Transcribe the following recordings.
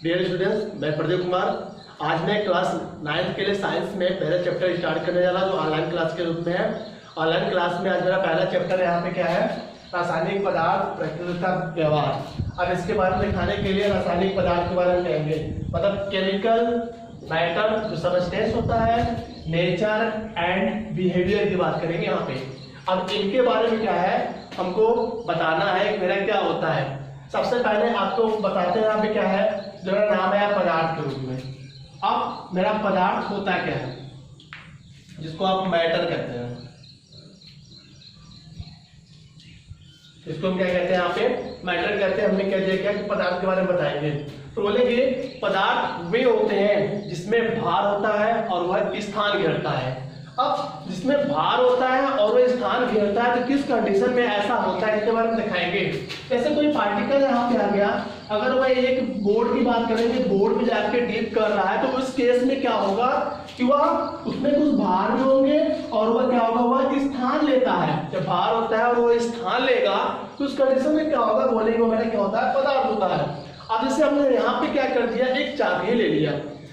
Dear students, मैं प्रदीप कुमार। आज मैं क्लास 9th के लिए साइंस में पहला चैप्टर स्टार्ट करने जा रहा जो ऑनलाइन क्लास के रूप में है। ऑनलाइन क्लास में आज मेरा पहला चैप्टर यहाँ पे क्या है, रासायनिक पदार्थ प्रकृति व्यवहार। अब इसके बारे में दिखाने के लिए रासायनिक पदार्थ के बारे में कहेंगे, मतलब केमिकल, मैटर जो सबस्टेंस होता है, नेचर एंड बिहेवियर की बात करेंगे यहाँ पे। अब इनके बारे में क्या है हमको बताना है कि मेरा क्या होता है। सबसे पहले आपको बताते हैं यहाँ पे क्या है, जो मेरा नाम है पदार्थ के रूप में। अब मेरा पदार्थ होता क्या है, जिसको आप मैटर कहते हैं, इसको हम क्या कहते हैं यहाँ पे मैटर कहते हैं। हमने कह दिया क्या कि पदार्थ के बारे में बताएंगे, तो बोलेंगे पदार्थ वे होते हैं जिसमें भार होता है और वह स्थान घेरता है। अब जिसमें भार होता है और वह स्थान घेरता है तो किस कंडीशन में ऐसा होता है इसके बारे में दिखाएंगे। जैसे कोई पार्टिकल यहाँ पे आ गया, अगर वह एक बोर्ड की बात करेंगे, बोर्ड में जाके डिप कर रहा है तो उस केस में क्या होगा कि वह उसमें कुछ भार भी होंगे और वह क्या होगा, वह स्थान लेता है। जब भार होता है और वह स्थान लेगा तो उस कंडीशन में क्या होगा, बोलेंगे मेरा क्या होता है, पदार्थ होता है। अब जैसे हमने यहाँ पे क्या कर दिया, एक चाक ही ले लिया।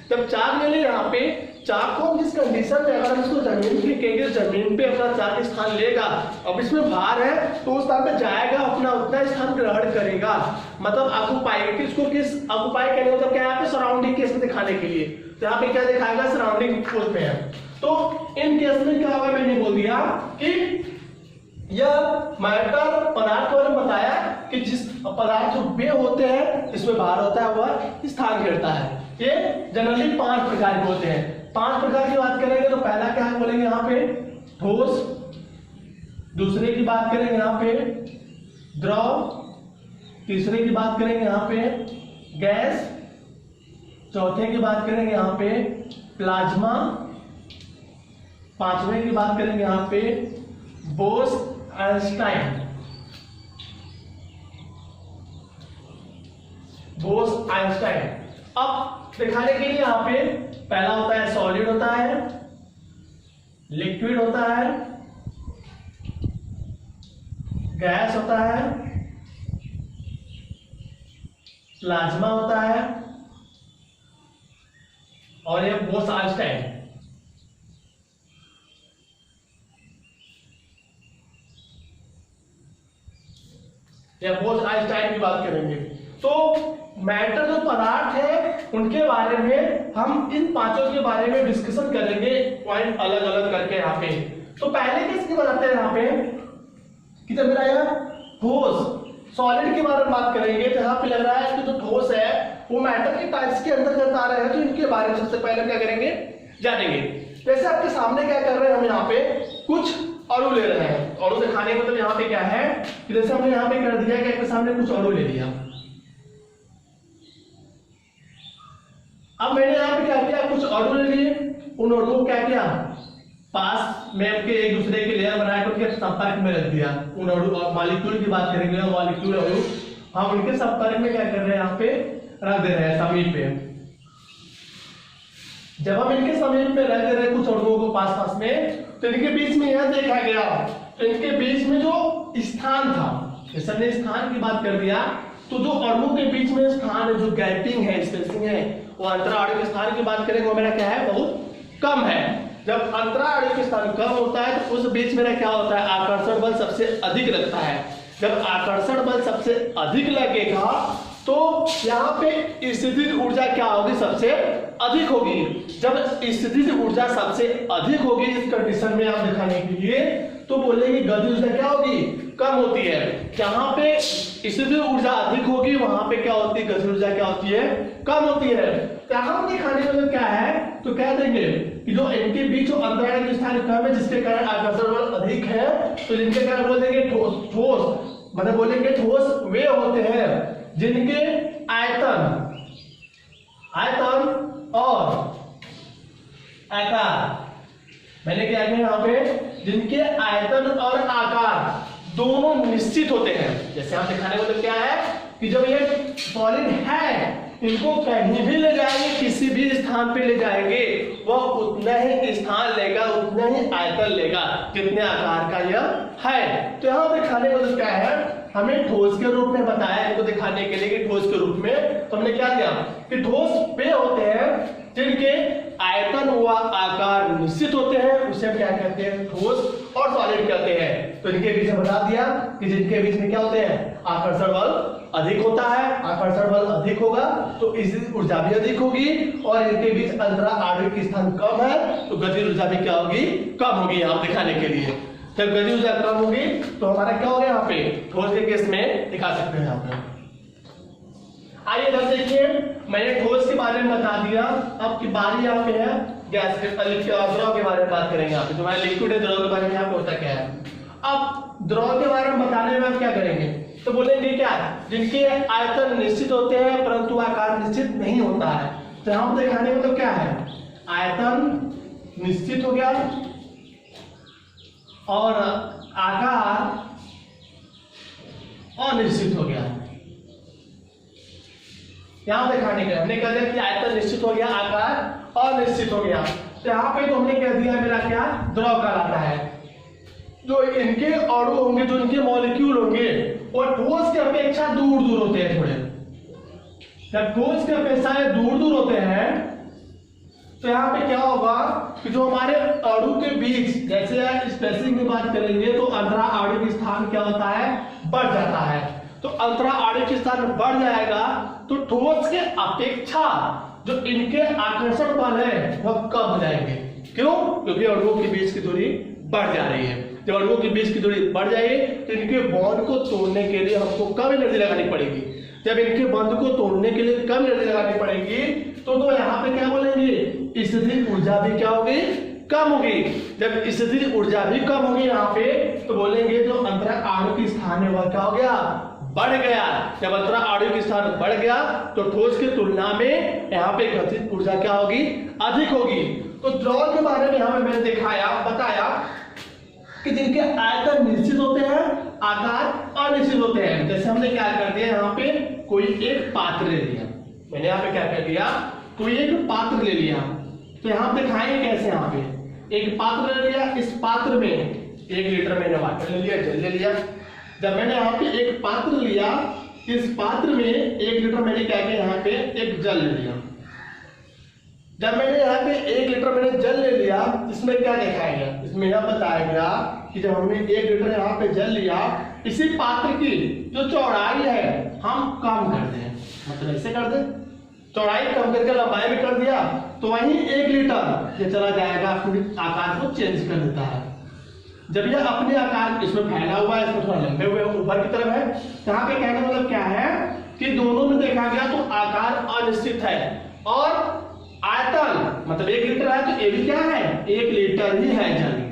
जब चाक ले लिया, यहाँ पे चाक को जिस कंडीशन में अगर हम इसको जमीन पे फेंकेंगे, जमीन पे अपना चाक स्थान लेगा, अब इसमें भार है तो उस स्थान पे जाएगा, अपना उतना स्थान ग्रहण करेगा, मतलब ऑक्युपाई। किसको किस ऑक्युपाई करेगा, मतलब क्या यहाँ पे सराउंडिंग केस में दिखाने के लिए, तो यहाँ पे क्या दिखाएगा, सराउंडिंग फोर्स में है। तो इन केस में क्या होगा, मैंने बोल दिया कि यह मैटर पदार्थ को बताया कि जिस पदार्थ जो वे होते हैं जिसमें भार होता है वह स्थान घेरता है। ये जनरली 5 प्रकार के होते हैं। 5 प्रकार की बात करेंगे तो पहला क्या है बोलेंगे यहाँ पे ठोस, दूसरे की बात करेंगे यहाँ पे द्रव, तीसरे की बात करेंगे यहाँ पे गैस, चौथे की बात करेंगे यहाँ पे प्लाज्मा, पांचवें की बात करेंगे यहाँ पे बोस-आइंस्टाइन। बोस-आइंस्टाइन। अब दिखाने के लिए यहाँ पे पहला होता है सॉलिड होता है, लिक्विड होता है, गैस होता है, प्लाज्मा होता है और ये बोस-आइंस्टाइन। या बोस-आइंस्टाइन की बात करेंगे। तो मैटर जो पदार्थ है उनके बारे में हम इन पांचों के बारे में डिस्कशन करेंगे, पॉइंट अलग अलग करके यहाँ पे। तो पहले किसकी बताते हैं यहाँ पे कि जब मेरा यह ठोस सॉलिड के बारे में बात करेंगे तो यहाँ पे लग रहा है कि जो ठोस है वो मैटर के टाइप्स के अंतर्गत आ रहे हैं, तो इनके बारे में सबसे पहले क्या करेंगे, जानेंगे। जैसे आपके सामने क्या कर रहे हैं, हम यहाँ पे कुछ अणु ले रहे हैं। अणु दिखाने का मतलब यहाँ पे क्या है कि जैसे हमने यहाँ पे कर दिया कि आपके सामने कुछ अणु ले लिया। अब मैंने यहाँ पे क्या किया, कुछ अणु ले लिए, उन अणुओं को क्या किया, पास में उनके एक दूसरे की लेयर बनाकर उनके संपर्क में रख दिया। उन अणु और मॉलिक्यूल की बात करेंगे, मॉलिक्यूल अणु हम उनके संपर्क में क्या कर रहे हैं, यहाँ पे रख दे रहे हैं समीप पे। जब हम इनके समीप में रख दे रहे हैं कुछ अणुओं को पास पास में, तो इनके बीच में यह देखा गया तो इनके बीच में जो स्थान था, जैसे हमने स्थान की बात कर दिया, तो जो अणुओं के बीच में स्थान है, जो गैपिंग है, स्पेसिंग है, वो अंतराणु के स्थान की बात करेंगे, वो मेरा क्या है, बहुत कम है। जब अंतराणु के स्थान कम होता है तो उस बीच मेरा क्या होता है, आकर्षण बल सबसे अधिक लगता है। जब आकर्षण बल सबसे अधिक लगेगा तो यहाँ पे स्थितिज ऊर्जा क्या होगी, सबसे अधिक होगी। जब स्थितिज ऊर्जा सबसे अधिक होगी इस कंडीशन में आप दिखाने के लिए, तो बोलेंगे गतिज ऊर्जा क्या होगी, कम होती है। जहां पे स्थितिज ऊर्जा अधिक होगी वहां पे क्या होती है, गतिज ऊर्जा क्या होती है, कम होती है। यहाँ दिखाने का मतलब क्या है, तो कह देंगे कि जो इनके बीच जो अंतराल के स्थान कम है जिसके कारण आकर्षण बल अधिक है, तो जिनके कारण बोल देंगे ठोस। ठोस मतलब बोलेंगे ठोस वे होते हैं जिनके आयतन और आकार, मैंने क्या किया यहाँ पे, जिनके आयतन और आकार दोनों निश्चित होते हैं। जैसे हम दिखाने को तो क्या है कि जब ये सॉलिड है, इनको कहीं भी ले जाएंगे, किसी भी स्थान पे ले जाएंगे, वह उतना ही स्थान लेगा, उतना ही आयतन लेगा जितने आकार का यह है। तो यहाँ दिखाने को तो क्या है, हमें ठोस के रूप में बताया इनको दिखाने के लिए कि ठोस के रूप में, तो हमने क्या किया कि ठोस वे होते हैं जिनके आयतन व आकार निश्चित होते हैं, उसे हम क्या कहते हैं, ठोस और सॉलिड कहते हैं। तो इनके बीच में बता दिया कि जिनके बीच में क्या होते हैं, आकर्षण बल अधिक होता है, आकर्षण बल अधिक होगा तो इसकी ऊर्जा भी अधिक होगी, और इनके बीच अंतरा आणविक स्थान कम है तो गतिज ऊर्जा भी क्या होगी, कम होगी। यहाँ दिखाने के लिए जब गतिज ऊर्जा कम होगी तो हमारा क्या होगा, यहाँ पे ठोस के केस में दिखा सकते हैं। यहाँ पे आइए इधर देखिए, मैंने ठोस के बारे में बता दिया, अब की बारी यहाँ पे है गैस के, द्रव के बारे में बात करेंगे। यहाँ पे जो हमारा लिक्विड है, द्रव के बारे में यहाँ पे होता क्या है। अब द्रव के बारे में बताने में हम क्या करेंगे, तो बोलेंगे क्या, जिनके आयतन निश्चित होते हैं परंतु आकार निश्चित नहीं होता है। तो हम दिखाने मतलब क्या है, आयतन निश्चित हो गया और आकार अनिश्चित हो गया। यहां दिखाने के हमने कह दिया कि आयतन निश्चित हो गया, आकार अनिश्चित हो गया। तो यहाँ पे तो हमने कह दिया मेरा क्या, द्रव कहलाता है। जो इनके अणु होंगे, जो इनके मॉलिक्यूल होंगे, वो ठोस की अपेक्षा दूर दूर होते हैं थोड़े। जब ठोस की अपेक्षा दूर दूर होते हैं तो यहाँ पे क्या होगा कि जो हमारे अणु के बीच, जैसे स्पेसिंग की बात करेंगे तो अंतरा आणविक स्थान क्या होता है, बढ़ जाता है। तो अंतरा आणविक स्थान बढ़ जाएगा तो ठोस के अपेक्षा जो इनके आकर्षण बल है वह कम हो जाएंगे। क्यों? क्योंकि अणुओं के बीच की दूरी बढ़ जा रही है। जब अणुओं के बीच की दूरी बढ़ जाएगी तो इनके बॉन्ड को तोड़ने के लिए हमको कम एनर्जी लगानी पड़ेगी। जब इनके बंध को तोड़ने के लिए कम एनर्जी लगानी पड़ेगी तो यहाँ पे क्या बोलेंगे, स्थितिज ऊर्जा भी क्या होगी, कम होगी। जब स्थितिज ऊर्जा भी कम होगी यहाँ पे तो बोलेंगे जो अंतरा आणविक स्थान है वह क्या हो गया, बढ़ गया। जब अंतरा आणविक स्थान बढ़ गया तो ठोस की तुलना में यहाँ पे गतिज ऊर्जा क्या होगी, अधिक होगी। तो द्रव के बारे में यहाँ मैंने दिखाया, बताया कि जिनके आयतन निश्चित होते हैं, आकार अनिश्चित होते हैं। जैसे हमने क्या कर दिया, यहाँ पे कोई एक पात्र ले लिया, मैंने यहाँ पे क्या कर दिया, कोई एक पात्र ले लिया। तो यहाँ पे दिखाएंगे कैसे, यहाँ पे एक पात्र ले लिया, इस पात्र में 1 लीटर मैंने वाटर ले लिया, जल ले लिया। जब मैंने यहाँ पे एक पात्र लिया, इस पात्र में 1 लीटर मैंने क्या किया, यहाँ पे एक जल ले लिया। जब मैंने यहाँ पे 1 लीटर मैंने जल ले लिया, इसमें क्या दिखाया गया, इसमें यह बताया गया कि जब हमने 1 लीटर यहाँ पे जल लिया, इसी पात्र की जो चौड़ाई है हम कम कर दें, मतलब ऐसे कर दें, चौड़ाई कम करके लंबाई भी कर दिया तो वही 1 लीटर ये चला जाएगा, अपने आकार को चेंज कर देता है। जब यह अपने आकार, इसमें फैला हुआ है, इसमें थोड़ा लंबे हुए ऊपर की तरफ है, यहाँ पे कहने मतलब क्या है कि दोनों में देखा गया तो आकार अनिश्चित है और आयतन मतलब 1 लीटर है तो ये भी क्या है, 1 लीटर ही है जल।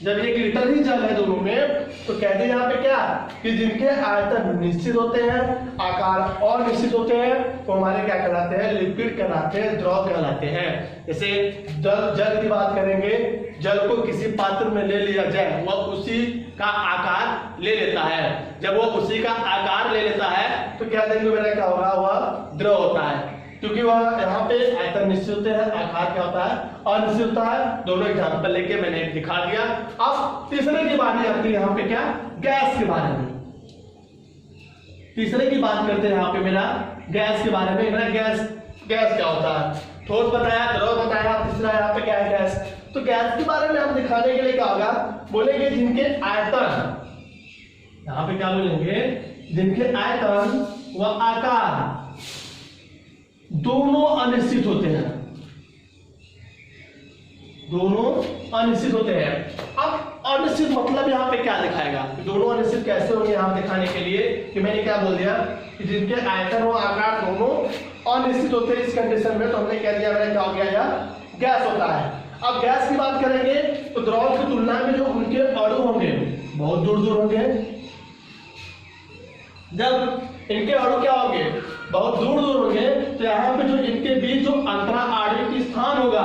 जब 1 लीटर ही जल है दोनों में तो कहते हैं यहाँ पे क्या कि जिनके आयतन निश्चित होते हैं, आकार अनिश्चित होते हैं, तो हमारे क्या कहलाते हैं, लिक्विड कहलाते हैं, द्रव कहलाते हैं। जैसे जल की बात करेंगे, जल को किसी पात्र में ले लिया जाए वह उसी का आकार ले लेता है। जब वो उसी का आकार ले लेता है तो क्या देंगे मेरा, क्या होगा, वह द्रव होता है। क्योंकि वह यहाँ पे आयतन निश्चित होते हैं, आकार क्या होता है, अनिश्चित होता है। दोनों एग्जाम्पल लेके मैंने दिखा दिया। अब तीसरे की बात आती है यहाँ पे क्या, गैस के बारे में। तीसरे की बात करते हैं यहाँ पे मेरा गैस के बारे में। मेरा गैस क्या होता है, ठोस बताया, द्रव बताया, तीसरा यहाँ पे क्या है, गैस। तो गैस के बारे में हम दिखाने के लिए क्या होगा, बोलेंगे जिनके आयतन, यहाँ पे क्या बोलेंगे, जिनके आयतन व आकार दोनों अनिश्चित होते हैं, दोनों अनिश्चित होते हैं। अब अनिश्चित मतलब यहाँ पे क्या दिखाएगा, दोनों अनिश्चित कैसे होंगे, यहाँ दिखाने के लिए कि मैंने क्या बोल दिया कि जिनके आयतन व आकार दोनों अनिश्चित होते हैं। इस कंडीशन में तो हमने कह दिया मेरा क्या हो गया, यह गैस होता है। अब गैस की बात करेंगे तो द्रव की तुलना में जो उनके अणु होंगे बहुत दूर दूर होंगे। जब इनके अणु क्या होंगे, बहुत दूर दूर होंगे, तो यहाँ पे जो इनके बीच जो अंतरा आणविक स्थान होगा,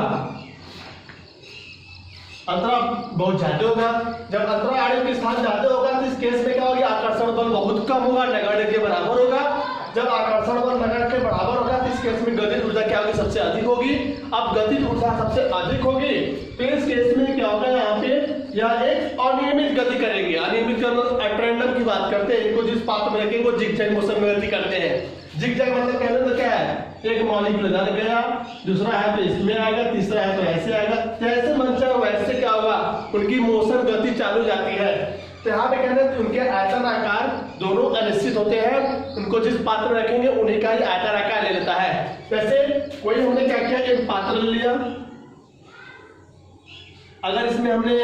अंतरा बहुत ज्यादा होगा। जब अंतरा आणविक स्थान ज्यादा होगा तो इस केस में क्या होगा, आकर्षण बल बहुत कम होगा, नगण्य के बराबर होगा। जब आकर्षण बल नगण्य के बराबर होगा तो इस केस में गतिज ऊर्जा क्या होगी, सबसे अधिक होगी। अब गतिज ऊर्जा सबसे अधिक होगी तो इस केस में क्या होगा, यहाँ पे या एक अनियमित गति करेंगे। अनियमित ट्रेंडम की बात करते हैं, इनको जिस पाथ में रखेंगे वो जिगजैग मोशन में गति करते हैं। जिगजैग मतलब कहने तो क्या है, एक मॉलिक्यूल इधर गया, दूसरा है तो इसमें आएगा, तीसरा है तो ऐसे आएगा, जैसे मन चाहे वैसे क्या होगा, उनकी मोशन गति चालू जाती है। तो यहाँ पे कहते हैं उनके आयतन आकार दोनों अनिश्चित होते हैं, उनको जिस पात्र में रखेंगे उन्हीं का ही आयतन आकार ले लेता है। वैसे कोई हमने क्या किया, एक पात्र ले लिया, अगर इसमें हमने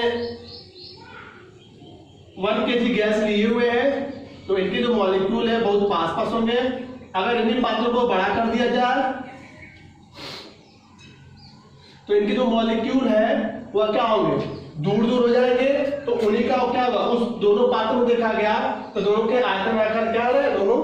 1 kg गैस लिए हुए हैं तो इनके जो मॉलिक्यूल है बहुत पास पास होंगे। अगर इन्हीं पात्रों को बड़ा कर दिया जाए तो इनके जो मॉलिक्यूल है वह क्या होंगे, दूर दूर हो जाएंगे। तो उन्हीं का क्या होगा, उस दोनों पात्रों में देखा गया तो दोनों के आयतन आकार क्या हो रहे हैं, दोनों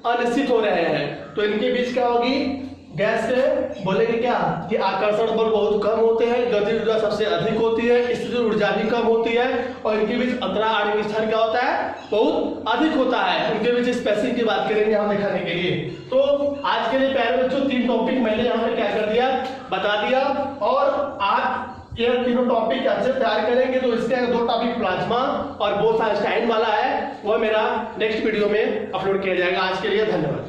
अनिश्चित हो रहे हैं। तो इनके बीच क्या होगी, गैस से बोलेंगे क्या कि आकर्षण बल बहुत कम होते हैं, गतिज ऊर्जा सबसे अधिक होती है, स्थिर ऊर्जा भी कम होती है, और इनके बीच अंतराल आणविक स्थान क्या होता है, बहुत अधिक होता है। उनके बीच स्पेसिंग की बात करेंगे हम दिखाने के लिए। तो आज के लिए प्यारे बच्चों 3 टॉपिक मैंने यहाँ पे क्या कर दिया, बता दिया, और आप ये तीनों टॉपिक अच्छे तैयार करेंगे तो इसके 2 टॉपिक प्लाज्मा और बोस-आइंस्टाइन वाला है, वो मेरा नेक्स्ट वीडियो में अपलोड किया जाएगा। आज के लिए धन्यवाद।